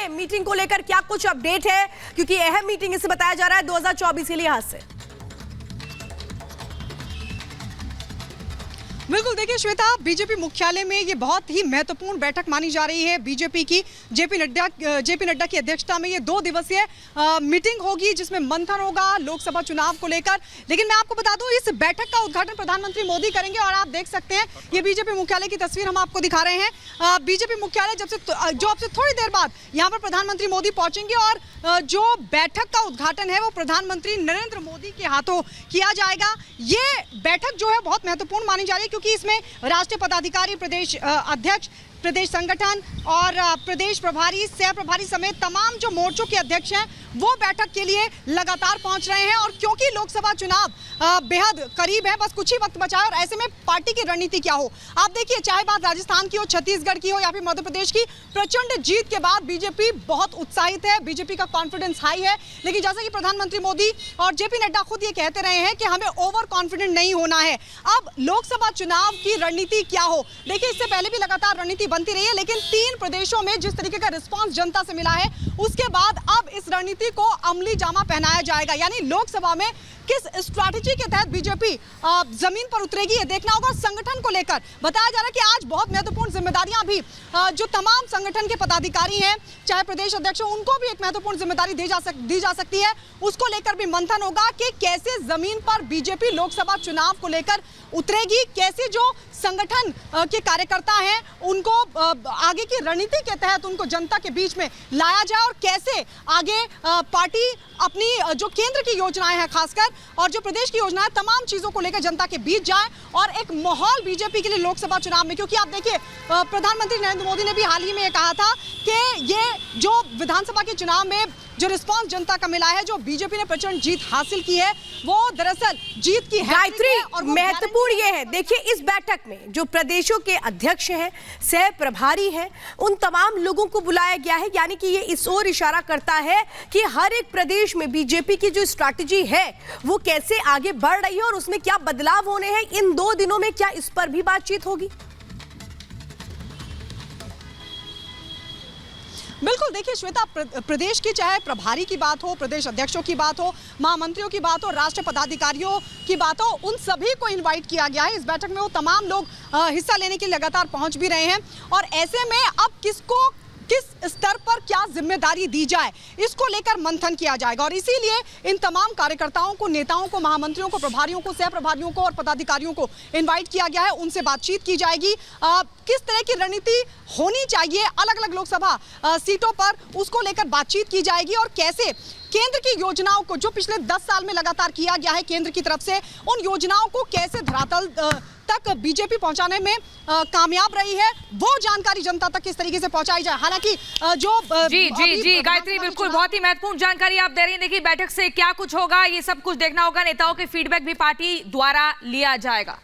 बताइए मीटिंग को लेकर क्या कुछ अपडेट है, क्योंकि अहम मीटिंग इसे बताया जा रहा है 2024 के लिहाज से। बिल्कुल, देखिए श्वेता, बीजेपी मुख्यालय में ये बहुत ही महत्वपूर्ण बैठक मानी जा रही है। बीजेपी की जेपी नड्डा की अध्यक्षता में ये 2 दिवसीय मीटिंग होगी जिसमें मंथन होगा लोकसभा चुनाव को लेकर। लेकिन मैं आपको बता दूं, इस बैठक का उद्घाटन प्रधानमंत्री मोदी करेंगे और आप देख सकते हैं ये बीजेपी मुख्यालय की तस्वीर हम आपको दिखा रहे हैं। बीजेपी मुख्यालय अब से थोड़ी देर बाद यहाँ पर प्रधानमंत्री मोदी पहुंचेंगे और जो बैठक का उद्घाटन है वो प्रधानमंत्री नरेंद्र मोदी के हाथों किया जाएगा। ये बैठक जो है बहुत महत्वपूर्ण मानी जा रही है क्योंकि इसमें राष्ट्रीय पदाधिकारी, प्रदेश अध्यक्ष, प्रदेश संगठन और प्रदेश प्रभारी, सह प्रभारी समेत तमाम जो मोर्चों के अध्यक्ष हैं वो बैठक के लिए लगातार पहुंच रहे हैं। और क्योंकि लोकसभा चुनाव बेहद करीब है, बस कुछ ही वक्त बचा है और ऐसे में पार्टी की रणनीति क्या हो। आप देखिए, चाहे बात राजस्थान की हो, छत्तीसगढ़ की हो या फिर मध्य प्रदेश की, प्रचंड जीत के बाद बीजेपी बहुत उत्साहित है, बीजेपी का कॉन्फिडेंस हाई है। लेकिन जैसा कि प्रधानमंत्री मोदी और जेपी नड्डा खुद ये कहते रहे हैं कि हमें ओवर कॉन्फिडेंट नहीं होना है। अब लोकसभा चुनाव की रणनीति क्या हो, देखिए इससे पहले भी लगातार रणनीति बनती रही है, लेकिन 3 प्रदेशों में जिस तरीके का रिस्पांस जनता से मिला है उसके बाद अब इस रणनीति को अमली जामा पहनाया जाएगा। यानी लोकसभा में किस स्ट्रैटेजी के तहत बीजेपी जमीन पर उतरेगी ये देखना होगा। संगठन को लेकर बताया जा रहा है कि आज बहुत महत्वपूर्ण जिम्मेदारियां भी जो तमाम संगठन के पदाधिकारी हैं, चाहे प्रदेश अध्यक्ष हो, उनको भी एक महत्वपूर्ण जिम्मेदारी दी जा सकती है। उसको लेकर भी मंथन होगा कि कैसे जमीन पर बीजेपी लोकसभा चुनाव को लेकर उतरेगी, कैसे जो संगठन के कार्यकर्ता हैं उनको आगे की रणनीति के तहत उनको जनता के बीच में लाया जाए और कैसे आगे पार्टी अपनी जो केंद्र की योजनाएं हैं खासकर और जो प्रदेश की योजनाएं, तमाम चीजों को लेकर जनता के बीच जाए और एक माहौल बीजेपी के लिए लोकसभा चुनाव में। क्योंकि आप देखिए, प्रधानमंत्री नरेंद्र मोदी ने भी हाल ही में कहा था कि ये जो विधानसभा के चुनाव में जो रिस्पांस जनता का मिला है, जो बीजेपी ने प्रचंड जीत हासिल की है, वो दरअसल जीत की गायत्री और महत्वपूर्ण ये है। देखिए इस बैठक में जो प्रदेशों के अध्यक्ष हैं, सह प्रभारी हैं, उन तमाम लोगों को बुलाया गया है। यानी कि ये इस ओर इशारा करता है कि हर एक प्रदेश में बीजेपी की जो स्ट्रैटेजी है वो कैसे आगे बढ़ रही है और उसमें क्या बदलाव होने हैं इन 2 दिनों में, क्या इस पर भी बातचीत होगी? बिल्कुल, देखिए श्वेता, प्रदेश की चाहे प्रभारी की बात हो, प्रदेश अध्यक्षों की बात हो, महामंत्रियों की बात हो, राष्ट्रीय पदाधिकारियों की बात हो, उन सभी को इनवाइट किया गया है इस बैठक में। वो तमाम लोग हिस्सा लेने के लिए लगातार पहुंच भी रहे हैं और ऐसे में अब किस स्तर पर क्या जिम्मेदारी दी जाए, इसको लेकर मंथन किया जाएगा। और इसीलिए इन तमाम कार्यकर्ताओं को, नेताओं को, महामंत्रियों को, प्रभारियों को, सह प्रभारियों को और पदाधिकारियों को इनवाइट किया गया है। उनसे बातचीत की जाएगी, किस तरह की रणनीति होनी चाहिए अलग अलग लोकसभा सीटों पर, उसको लेकर बातचीत की जाएगी और कैसे केंद्र की योजनाओं को, जो पिछले 10 साल में लगातार किया गया है केंद्र की तरफ से, उन योजनाओं को कैसे धरातल तक बीजेपी पहुंचाने में कामयाब रही है, वो जानकारी जनता तक किस तरीके से पहुंचाई जाए। हालांकि जो जी गायत्री, बिल्कुल बहुत ही महत्वपूर्ण जानकारी आप दे रही हैं। देखिए बैठक से क्या कुछ होगा ये सब कुछ देखना होगा, नेताओं के फीडबैक भी पार्टी द्वारा लिया जाएगा।